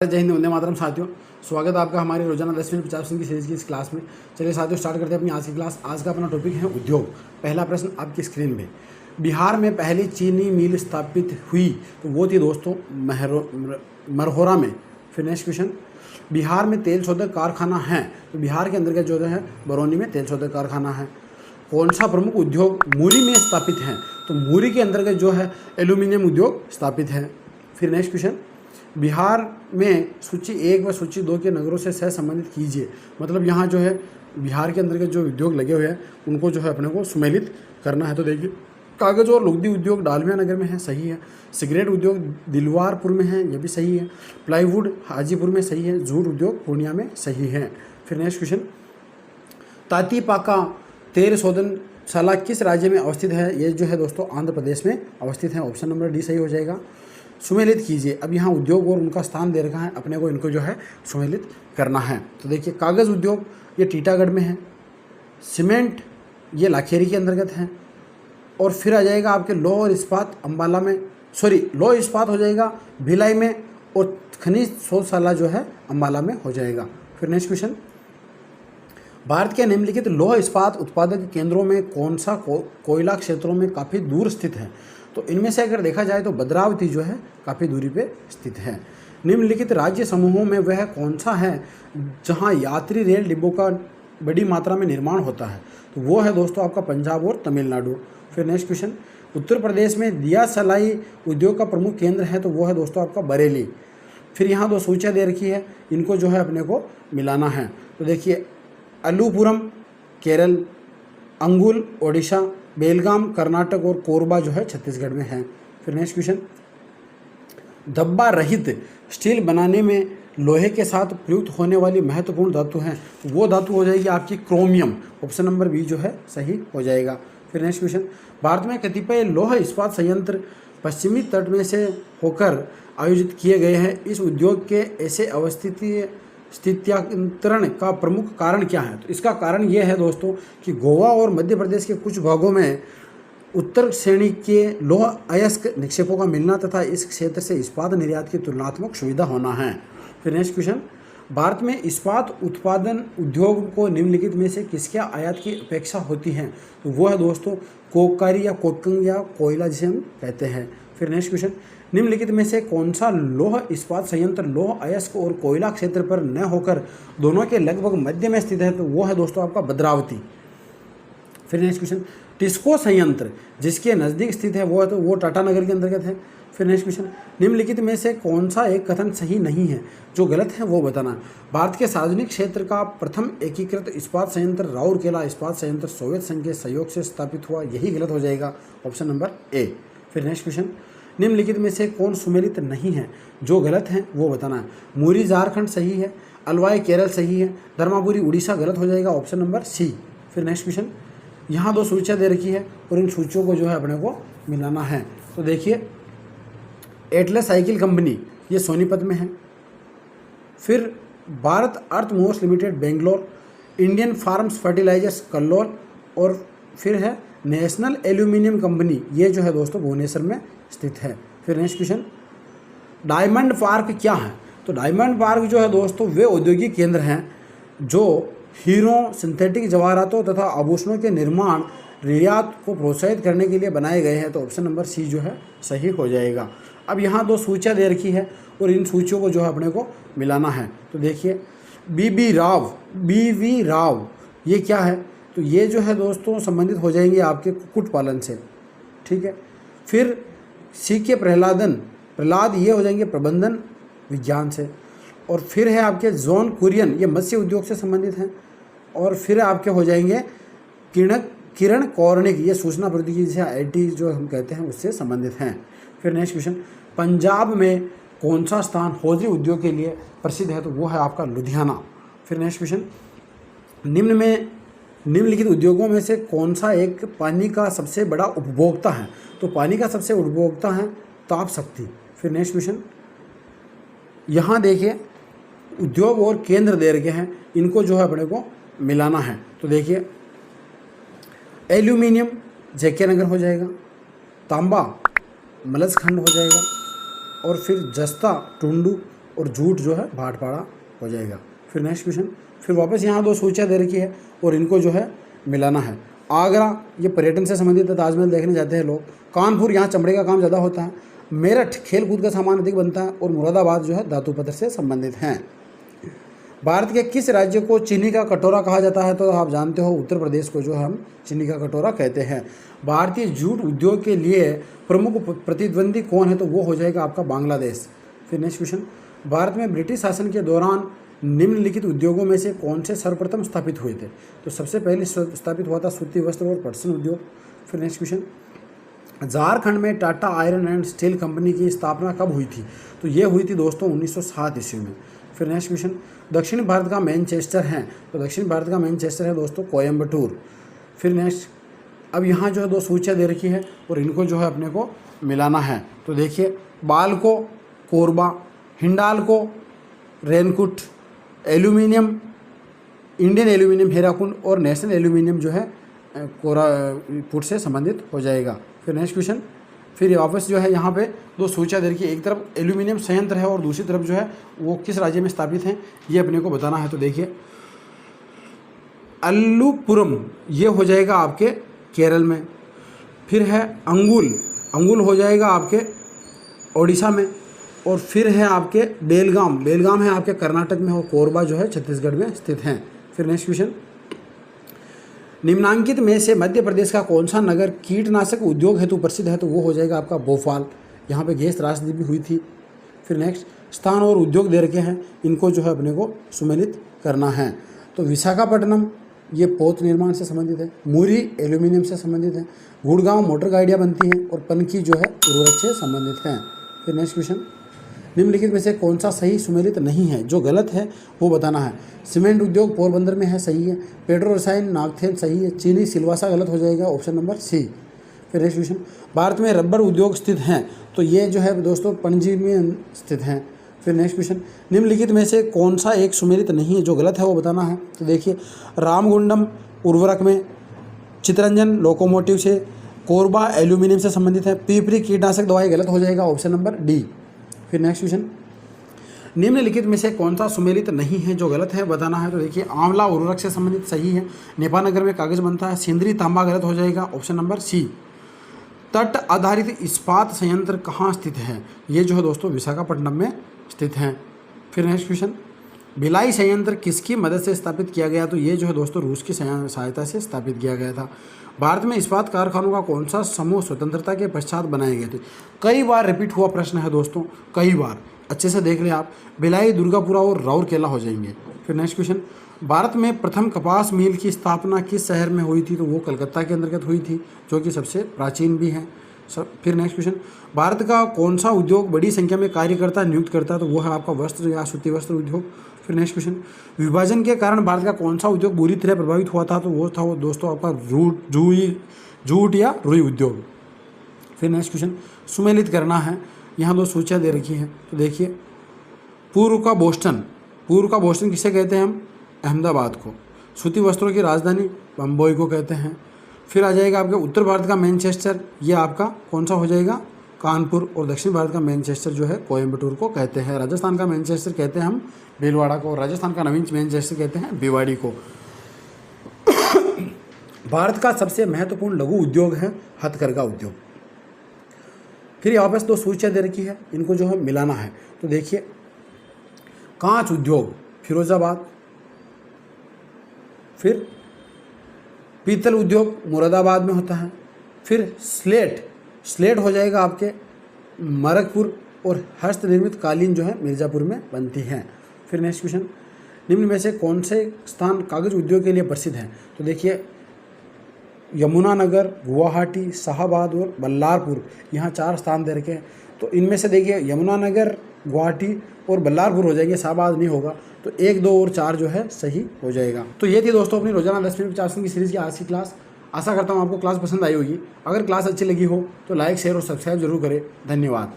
जय हिंद, वंदे मातरम। साथियों, स्वागत है आपका हमारी रोजाना 10 मिनट 50 की सीरीज की इस क्लास में। चलिए साथियों, स्टार्ट करते हैं अपनी आज की क्लास। आज का अपना टॉपिक है उद्योग। पहला प्रश्न आपकी स्क्रीन पे, बिहार में पहली चीनी मिल स्थापित हुई तो वो थी दोस्तों मरहोरा में। फिर नेक्स्ट क्वेश्चन, बिहार में तेल शोधक कारखाना है तो बिहार के अंतर्गत जो है बरौनी में तेल शोधक कारखाना है। कौन सा प्रमुख उद्योग मुरी में स्थापित है तो मुरी के अंतर्गत जो है एल्यूमिनियम उद्योग स्थापित है। फिर नेक्स्ट क्वेश्चन, बिहार में सूची 1 व सूची 2 के नगरों से सह संबंधित कीजिए। मतलब यहाँ जो है बिहार के अंतर्गत जो उद्योग लगे हुए हैं उनको जो है अपने को सुमेलित करना है। तो देखिए, कागज और लुगदी उद्योग डालमिया नगर में है, सही है। सिगरेट उद्योग दिलवारपुर में है, ये भी सही है। प्लाईवुड हाजीपुर में सही है। जूट उद्योग पूर्णिया में सही है। फिर नेक्स्ट क्वेश्चन, तातीपाका तेल शोधनशाला किस राज्य में अवस्थित है? ये जो है दोस्तों आंध्र प्रदेश में अवस्थित है। ऑप्शन नंबर डी सही हो जाएगा। सुमेलित कीजिए। अब यहाँ उद्योग और उनका स्थान दे रखा है, अपने को इनको जो है सुमेलित करना है। तो देखिए, कागज़ उद्योग ये टीटागढ़ में है, सीमेंट ये लाखेरी के अंतर्गत है, और फिर आ जाएगा आपके लौह और इस्पात अम्बाला में, लौह इस्पात हो जाएगा भिलाई में, और खनिज शोधशाला जो है अम्बाला में हो जाएगा। फिर नेक्स्ट क्वेश्चन, भारत के निम्नलिखित लौह इस्पात उत्पादक केंद्रों में कौन सा कोयला क्षेत्रों में काफ़ी दूर स्थित है? तो इनमें से अगर देखा जाए तो भद्रावती जो है काफ़ी दूरी पे स्थित है। निम्नलिखित राज्य समूहों में वह कौन सा है जहां यात्री रेल डिब्बों का बड़ी मात्रा में निर्माण होता है? तो वो है दोस्तों आपका पंजाब और तमिलनाडु। फिर नेक्स्ट क्वेश्चन, उत्तर प्रदेश में दिया सलाई उद्योग का प्रमुख केंद्र है तो वो है दोस्तों आपका बरेली। फिर यहाँ 2 सूचियाँ दे रखी है, इनको जो है अपने को मिलाना है। तो देखिए, अलूपुरम केरल, अंगुल ओडिशा, बेलगाम कर्नाटक और कोरबा जो है छत्तीसगढ़ में है। फिर नेक्स्ट क्वेश्चन, धब्बा रहित स्टील बनाने में लोहे के साथ प्रयुक्त होने वाली महत्वपूर्ण धातु है, वो धातु हो जाएगी आपकी क्रोमियम। ऑप्शन नंबर बी जो है सही हो जाएगा। फिर नेक्स्ट क्वेश्चन, भारत में कतिपय लौह इस्पात संयंत्र पश्चिमी तट में से होकर आयोजित किए गए हैं। इस उद्योग के ऐसे स्थित्यांतरण का प्रमुख कारण क्या है? तो इसका कारण ये है दोस्तों कि गोवा और मध्य प्रदेश के कुछ भागों में उत्तर श्रेणी के लौह अयस्क निक्षेपों का मिलना तथा इस क्षेत्र से इस्पात निर्यात की तुलनात्मक सुविधा होना है। फिर नेक्स्ट क्वेश्चन, भारत में इस्पात उत्पादन उद्योग को निम्नलिखित में से किसके आयात की अपेक्षा होती है? तो वो है दोस्तों कोकरी या कोकंग या कोयला जिसे हम कहते हैं। फिर नेक्स्ट क्वेश्चन, निम्नलिखित में से कौन सा लौह इस्पात संयंत्र लौह अयस्क और कोयला क्षेत्र पर न होकर दोनों के लगभग मध्य में स्थित है? तो वो है दोस्तों आपका भद्रावती। फिर नेक्स्ट क्वेश्चन, टिस्को संयंत्र जिसके नज़दीक स्थित है वो है तो वो टाटानगर के अंतर्गत है। फिर नेक्स्ट क्वेश्चन, निम्नलिखित में से कौन सा एक कथन सही नहीं है, जो गलत है वो बताना। भारत के सार्वजनिक क्षेत्र का प्रथम एकीकृत इस्पात संयंत्र राउरकेला इस्पात संयंत्र सोवियत संघ के सहयोग से स्थापित हुआ, यही गलत हो जाएगा। Option number A. फिर नेक्स्ट क्वेश्चन, निम्नलिखित में से कौन सुमेलित नहीं है, जो गलत है वो बताना है। मुरी झारखंड सही है, अलवाई केरल सही है, धर्मापुरी उड़ीसा गलत हो जाएगा। Option number C. फिर नेक्स्ट क्वेश्चन, यहाँ 2 सूचियाँ दे रखी है और इन सूचियों को जो है अपने को मिलाना है। तो देखिए, एटलस साइकिल कंपनी ये सोनीपत में है। फिर Bharat Earth Movers Limited Bangalore, Indian farms fertilisers Kalol, और फिर है नेशनल एल्यूमिनियम कंपनी, ये जो है दोस्तों भुवनेश्वर में स्थित है। फिर नेक्स्ट क्वेश्चन, डायमंड पार्क क्या है? तो डायमंड पार्क जो है दोस्तों वे औद्योगिक केंद्र हैं जो हीरों, सिंथेटिक जवाहरातों तथा आभूषणों के निर्माण निर्यात को प्रोत्साहित करने के लिए बनाए गए हैं। तो ऑप्शन नंबर सी जो है सही हो जाएगा। अब यहाँ 2 सूचियाँ दे रखी है और इन सूचियों को जो है अपने को मिलाना है। तो देखिए, BV राव ये क्या है? तो ये जो है दोस्तों संबंधित हो जाएंगे आपके कुक्कुट पालन से, ठीक है। फिर CK प्रहलाद ये हो जाएंगे प्रबंधन विज्ञान से, और फिर है आपके जॉन कुरियन ये मत्स्य उद्योग से संबंधित हैं, और फिर आपके हो जाएंगे किरण कौर्णिक ये सूचना प्रौद्योगिकी जिसे IT जो हम कहते हैं उससे संबंधित हैं। फिर नेक्स्ट क्वेश्चन, पंजाब में कौन सा स्थान हौजरी उद्योग के लिए प्रसिद्ध है? तो वो है आपका लुधियाना। फिर नेक्स्ट क्वेश्चन, निम्नलिखित उद्योगों में से कौन सा एक पानी का सबसे बड़ा उपभोक्ता है? तो पानी का सबसे उपभोक्ता है ताप शक्ति। फिर नेक्स्ट क्वेश्चन, यहाँ देखिए उद्योग और केंद्र दे रखे हैं, इनको जो है अपने को मिलाना है। तो देखिए, एल्यूमिनियम JK नगर हो जाएगा, तांबा मलसखंड हो जाएगा, और फिर जस्ता टुंडू और जूट जो है भाटपाड़ा हो जाएगा। फिर नेक्स्ट क्वेश्चन, फिर वापस यहाँ 2 सूचियाँ दे रखी है और इनको जो है मिलाना है। आगरा ये पर्यटन से संबंधित है, ताजमहल देखने जाते हैं लोग। कानपुर यहाँ चमड़े का काम ज़्यादा होता है। मेरठ खेल कूद का सामान अधिक बनता है और मुरादाबाद जो है धातु पत्र से संबंधित हैं। भारत के किस राज्य को चीनी का कटोरा कहा जाता है? तो आप जानते हो उत्तर प्रदेश को जो हम चीनी का कटोरा कहते हैं। भारतीय जूट उद्योग के लिए प्रमुख प्रतिद्वंदी कौन है? तो वो हो जाएगा आपका बांग्लादेश। फिर नेक्स्ट क्वेश्चन, भारत में ब्रिटिश शासन के दौरान निम्नलिखित उद्योगों में से कौन से सर्वप्रथम स्थापित हुए थे? तो सबसे पहले स्थापित हुआ था सूती वस्त्र और पटसन उद्योग। फिर नेक्स्ट क्वेश्चन, झारखंड में Tata iron and steel company की स्थापना कब हुई थी? तो ये हुई थी दोस्तों 1907 ईस्वी में। फिर नेक्स्ट क्वेश्चन, दक्षिण भारत का मैनचेस्टर है? तो दक्षिण भारत का मैनचेस्टर है दोस्तों कोयम्बटूर। फिर नेक्स्ट, अब यहाँ जो है 2 सूचियाँ दे रखी है और इनको जो है अपने को मिलाना है। तो देखिए, Balco Korba, Hindalco Renukoot, aluminium Indian Aluminium Hirakud और नेशनल एल्यूमिनियम जो है कोरापुट से संबंधित हो जाएगा। फिर नेक्स्ट क्वेश्चन, फिर वापस जो है यहाँ पे 2 सूचियाँ दे रखी है। एक तरफ एल्यूमिनियम संयंत्र है और दूसरी तरफ जो है वो किस राज्य में स्थापित हैं ये अपने को बताना है। तो देखिए, अल्लुपुरम ये हो जाएगा आपके केरल में। फिर है अंगुल हो जाएगा आपके ओडिशा में। और फिर है आपके बेलगाम है आपके कर्नाटक में और कोरबा जो है छत्तीसगढ़ में स्थित हैं। फिर नेक्स्ट क्वेश्चन, निम्नांकित में से मध्य प्रदेश का कौन सा नगर कीटनाशक उद्योग हेतु प्रसिद्ध है? तो वो हो जाएगा आपका भोपाल। यहाँ पे गैस त्रासदी भी हुई थी। फिर नेक्स्ट, स्थान और उद्योग दे रखे हैं, इनको जो है अपने को सुमेलित करना है। तो विशाखापट्टनम ये पोत निर्माण से संबंधित है, मुरी एल्यूमिनियम से संबंधित है, गुड़गांव मोटर गाड़ियाँ बनती हैं और पनकी जो है उर्वरक से संबंधित हैं। फिर नेक्स्ट क्वेश्चन, निम्नलिखित में से कौन सा सही सुमेलित नहीं है? जो गलत है वो बताना है। सीमेंट उद्योग पोरबंदर में है, सही है। पेट्रो रसायन नागथेन सही है। चीनी सिलवासा गलत हो जाएगा, ऑप्शन नंबर सी। फिर नेक्स्ट क्वेश्चन, भारत में रबर उद्योग स्थित हैं? तो ये जो है दोस्तों पणजी में स्थित हैं। फिर नेक्स्ट क्वेश्चन, निम्नलिखित में से कौन सा एक सुमेलित नहीं है? जो गलत है वो बताना है। तो देखिए, रामगुंडम उर्वरक में, चितरंजन लोकोमोटिव से, कोरबा एल्यूमिनियम से संबंधित है, पीपरी कीटनाशक दवाई गलत हो जाएगा, ऑप्शन नंबर डी। फिर नेक्स्ट क्वेश्चन, निम्नलिखित में से कौन सा सुमेलित नहीं है? जो गलत है बताना है। तो देखिए, आंवला उर्वरक से संबंधित सही है। नेपानगर में कागज बनता है। सिंदरी तांबा गलत हो जाएगा, ऑप्शन नंबर सी। तट आधारित इस्पात संयंत्र कहाँ स्थित है? ये जो है दोस्तों विशाखापट्टनम में स्थित हैं। फिर नेक्स्ट क्वेश्चन, भिलाई संयंत्र किसकी मदद से स्थापित किया गया? तो ये जो है दोस्तों रूस की सहायता से स्थापित किया गया था। भारत में इस्पात कारखानों का कौन सा समूह स्वतंत्रता के पश्चात बनाए गए थे? कई बार रिपीट हुआ प्रश्न है दोस्तों, कई बार, अच्छे से देख लें आप। भिलाई, दुर्गापुरा और राउरकेला हो जाएंगे। फिर नेक्स्ट क्वेश्चन, भारत में प्रथम कपास मिल की स्थापना किस शहर में हुई थी? तो वो कलकत्ता के अंतर्गत हुई थी, जो कि सबसे प्राचीन भी है। फिर नेक्स्ट क्वेश्चन, भारत का कौन सा उद्योग बड़ी संख्या में कार्यकर्ता नियुक्त करता है? तो वो है आपका वस्त्र या सूती वस्त्र उद्योग। फिर नेक्स्ट क्वेश्चन, विभाजन के कारण भारत का कौन सा उद्योग बुरी तरह प्रभावित हुआ था? तो वो था वो दोस्तों आपका जूट या रुई उद्योग। फिर नेक्स्ट क्वेश्चन, सुमेलित करना है। यहाँ 2 सूचियाँ दे रखी हैं। तो देखिए, पूर्व का बोस्टन किसे कहते हैं हम? अहमदाबाद को। सूती वस्त्रों की राजधानी बम्बई को कहते हैं। फिर आ जाएगा आपके उत्तर भारत का मैनचेस्टर, ये आपका कौन सा हो जाएगा? कानपुर। और दक्षिण भारत का मैनचेस्टर जो है कोयम्बटूर को कहते हैं। राजस्थान का मैनचेस्टर कहते हैं हम भीलवाड़ा को, और राजस्थान का नवीन मैनचेस्टर कहते हैं भिवाड़ी को। भारत का सबसे महत्वपूर्ण लघु उद्योग है हथकरघा उद्योग। फिर यहाँ पर 2 सूचियाँ दे रखी है, इनको जो है मिलाना है। तो देखिए, कांच उद्योग फिरोजाबाद, फिर पीतल उद्योग मुरादाबाद में होता है। फिर स्लेट हो जाएगा आपके मरकपुर, और हस्त निर्मित कालीन जो है मिर्ज़ापुर में बनती हैं। फिर नेक्स्ट क्वेश्चन, निम्न में से कौन से स्थान कागज उद्योग के लिए प्रसिद्ध हैं? तो देखिए, यमुनानगर, गुवाहाटी, शाहबाद और बल्लारपुर, यहाँ 4 स्थान दे रखे हैं। तो इनमें से देखिए, यमुनानगर, गुवाहाटी और बल्लारपुर हो जाएंगे, शाहबाद नहीं होगा। तो 1, 2 और 4 जो है सही हो जाएगा। तो ये थी दोस्तों अपनी रोजाना 10 मिनट 50 की सीरीज़ की आज की क्लास। आशा करता हूँ आपको क्लास पसंद आई होगी। अगर क्लास अच्छी लगी हो तो लाइक, शेयर और सब्सक्राइब जरूर करें। धन्यवाद।